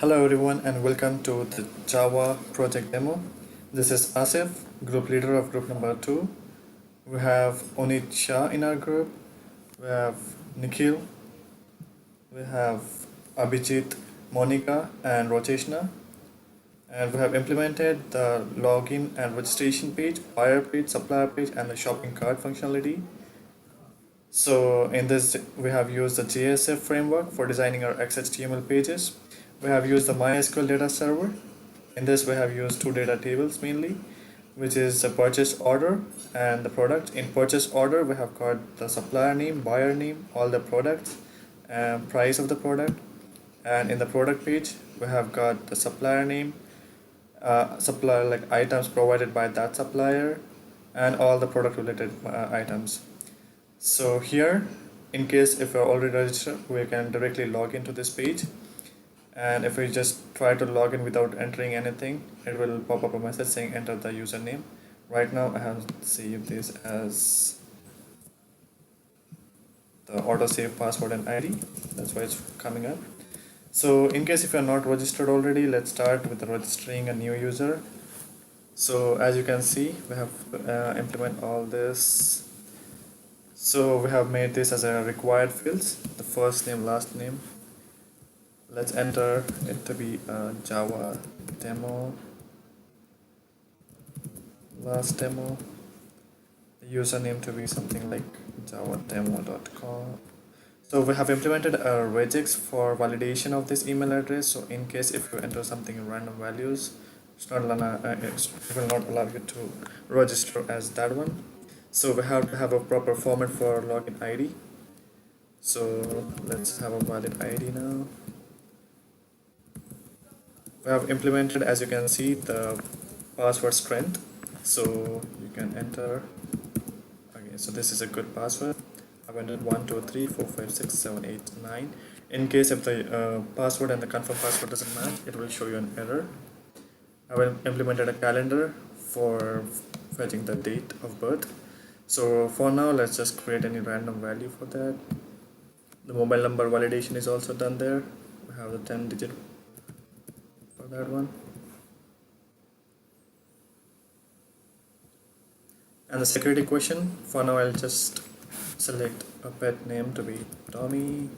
Hello everyone and welcome to the Java project demo. This is Asif, group leader of group number 2. We have uneet Shah in our group. We have Nikhil. We have Abhijeet, Monica and Rochishna. And we have implemented the login and registration page, buyer page, supplier page and the shopping cart functionality. So in this we have used the JSF framework for designing our XHTML pages. We have used the MySQL data server. In this we have used two data tables mainly, which is the purchase order and the product. In purchase order we have got the supplier name, buyer name, all the products and price of the product. And in the product page we have got the supplier name, supplier like items provided by that supplier and all the product related items. So here, in case if you're already registered, we can directly log into this page. And if we just try to log in without entering anything, it will pop up a message saying enter the username. Right now I have saved this as the autosave password and ID. That's why it's coming up. So in case if you're not registered already, let's start with registering a new user. So as you can see, we have implement all this. So we have made this as a required fields, the first name, last name. Let's enter it to be a Java demo, last demo, the username to be something like javademo.com. So we have implemented a regex for validation of this email address. So in case if you enter something in random values, it will not allow you to register as that one. So we have to have a proper format for login ID. So let's have a valid ID now. We have implemented, as you can see, the password strength. So you can enter. Okay, so this is a good password. I've entered 1 2 3 4 5 6 7 8 9. In case if the password and the confirm password doesn't match, it will show you an error. I've implemented a calendar for fetching the date of birth. So for now, let's just create any random value for that. The mobile number validation is also done there. We have the 10-digit for that one. And the security question, for now I'll just select a pet name to be Tommy.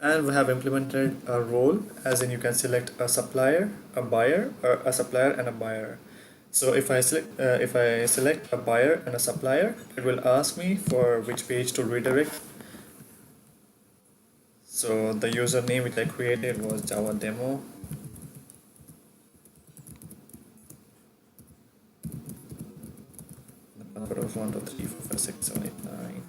And we have implemented a role, as in you can select a supplier, a buyer, or a supplier and a buyer. So if I select a buyer and a supplier, it will ask me for which page to redirect. So the username which I created was Java demo. The password was 1 2 3 4 5 6 7 8 9.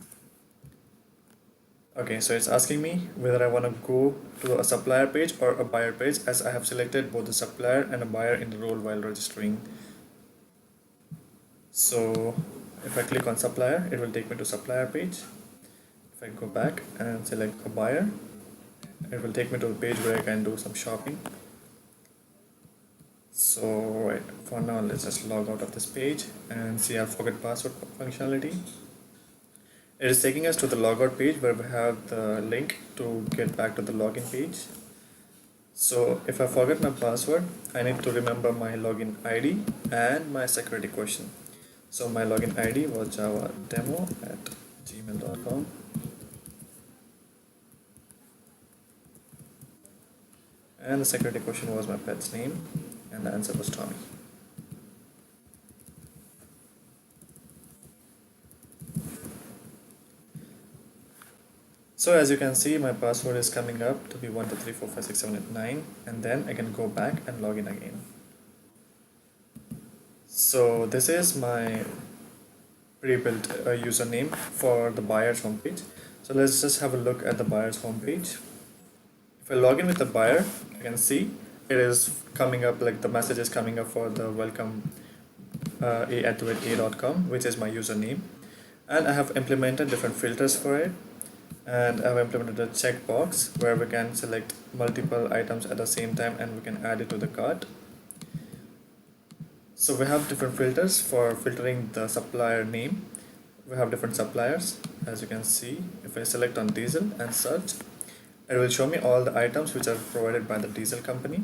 Okay, so it's asking me whether I want to go to a supplier page or a buyer page, as I have selected both the supplier and a buyer in the role while registering. So if I click on supplier, it will take me to supplier page. If I go back and select a buyer, it will take me to a page where I can do some shopping. So right, for now let's just log out of this page and see our forget password functionality. It is taking us to the logout page where we have the link to get back to the login page. So if I forget my password, I need to remember my login ID and my security question. So my login ID was javademo@gmail.com. And the security question was my pet's name, and the answer was Tommy. So as you can see, my password is coming up to be 1 2 3 4 5 6 7 8 9, and then I can go back and log in again. So this is my pre-built username for the buyer's homepage. So let's just have a look at the buyer's homepage. If I log in with the buyer, I can see it is coming up, like the message is coming up for the welcome a@a.com, which is my username. And I have implemented different filters for it. And I've implemented a checkbox where we can select multiple items at the same time and we can add it to the cart. So we have different filters for filtering the supplier name. We have different suppliers, as you can see. If I select on diesel and search, It will show me all the items which are provided by the diesel company.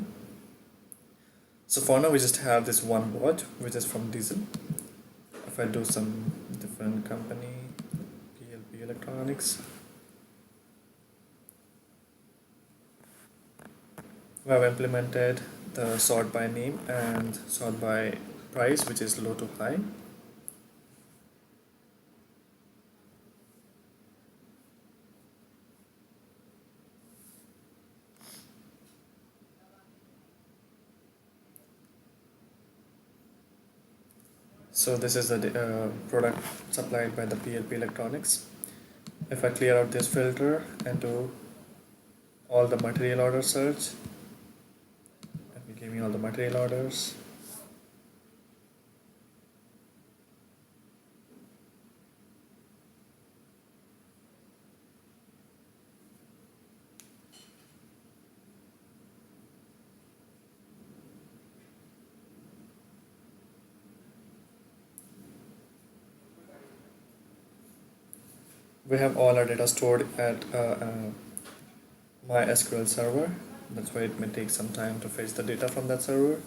So for now we just have this one watch which is from diesel. If I do some different company, PLP electronics, we have implemented the sort by name and sort by price, which is low to high. So this is the product supplied by the PLP electronics. If I clear out this filter and do all the material order search, let me give me all the material orders. We have all our data stored at MySQL server. That's why it may take some time to fetch the data from that server.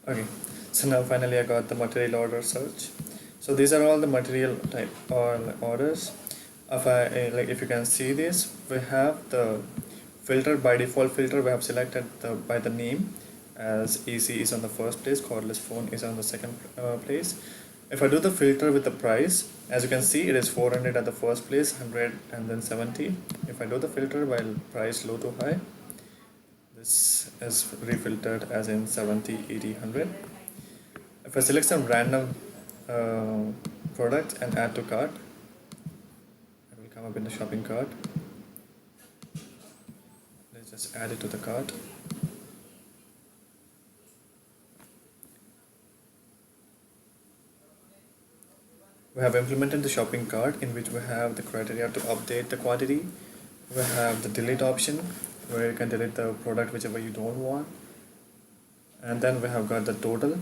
Okay, so now finally I got the material order search. So these are all the material type or orders. If you can see this, we have the filter. By default filter we have selected by the name, as AC is on the first place, cordless phone is on the second place. If I do the filter with the price, as you can see, it is 400 at the first place, 100 and then 70. If I do the filter by price low to high, this is refiltered as in 70, 80, 100. If I select some random product and add to cart, it will come up in the shopping cart. Let's just add it to the cart. We have implemented the shopping cart, in which we have the criteria to update the quantity. We have the delete option, where you can delete the product whichever you don't want. And then we have got the total.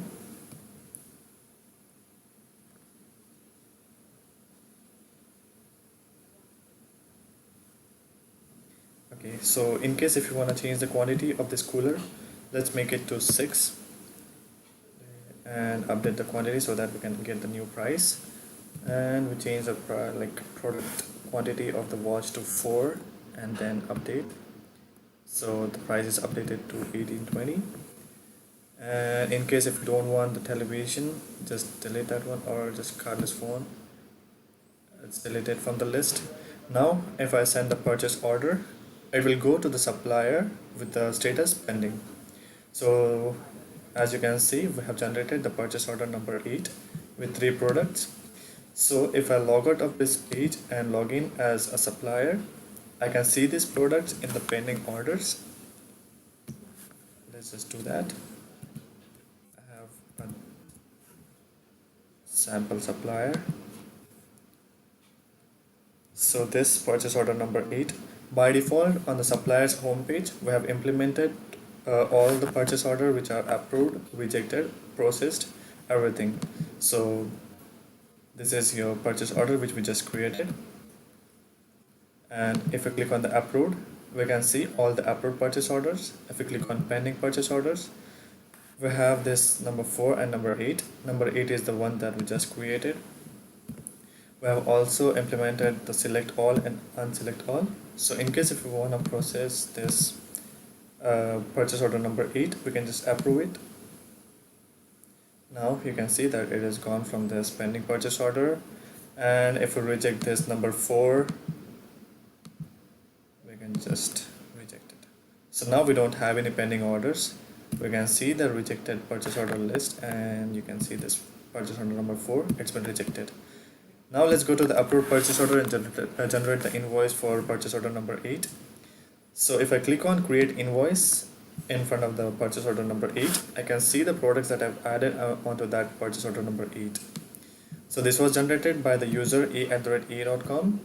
Okay, so in case if you want to change the quantity of this cooler, let's make it to 6 and update the quantity so that we can get the new price. And we change the product quantity of the watch to 4 and then update. So the price is updated to 1820. And in case if you don't want the television, just delete that one, or just cardless phone, it's deleted from the list. Now if I send the purchase order, it will go to the supplier with the status pending. So as you can see, we have generated the purchase order number 8 with 3 products. So if I log out of this page and log in as a supplier, I can see these products in the pending orders. Let's just do that. I have a sample supplier. So this purchase order number 8, by default on the supplier's homepage, we have implemented all the purchase order which are approved, rejected, processed, everything. So this is your purchase order which we just created. And if we click on the approved, we can see all the approved purchase orders. If we click on pending purchase orders, we have this number 4 and number 8. Number 8 is the one that we just created. We have also implemented the select all and unselect all. So in case if we want to process this purchase order number 8, we can just approve it. Now you can see that it has gone from this pending purchase order. And if we reject this number 4, we can just reject it. So now we don't have any pending orders. We can see the rejected purchase order list, and you can see this purchase order number 4, it's been rejected. Now let's go to the approved purchase order and generate the invoice for purchase order number 8. So if I click on create invoice in front of the purchase order number 8, I can see the products that I've added onto that purchase order number 8. So this was generated by the user a@a.com,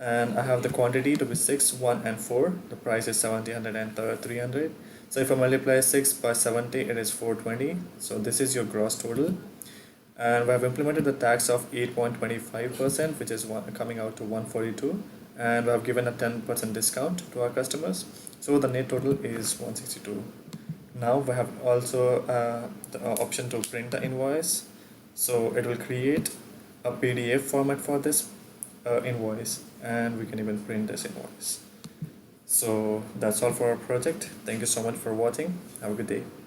and I have the quantity to be 6, 1 and 4. The price is 70, 100 and 300. So if I multiply 6 by 70, it is 420. So this is your gross total. And we have implemented the tax of 8.25%, which is coming out to 142. And we have given a 10% discount to our customers. So the net total is 162. Now we have also the option to print the invoice. So it will create a PDF format for this invoice, and we can even print this invoice. So that's all for our project. Thank you so much for watching. Have a good day.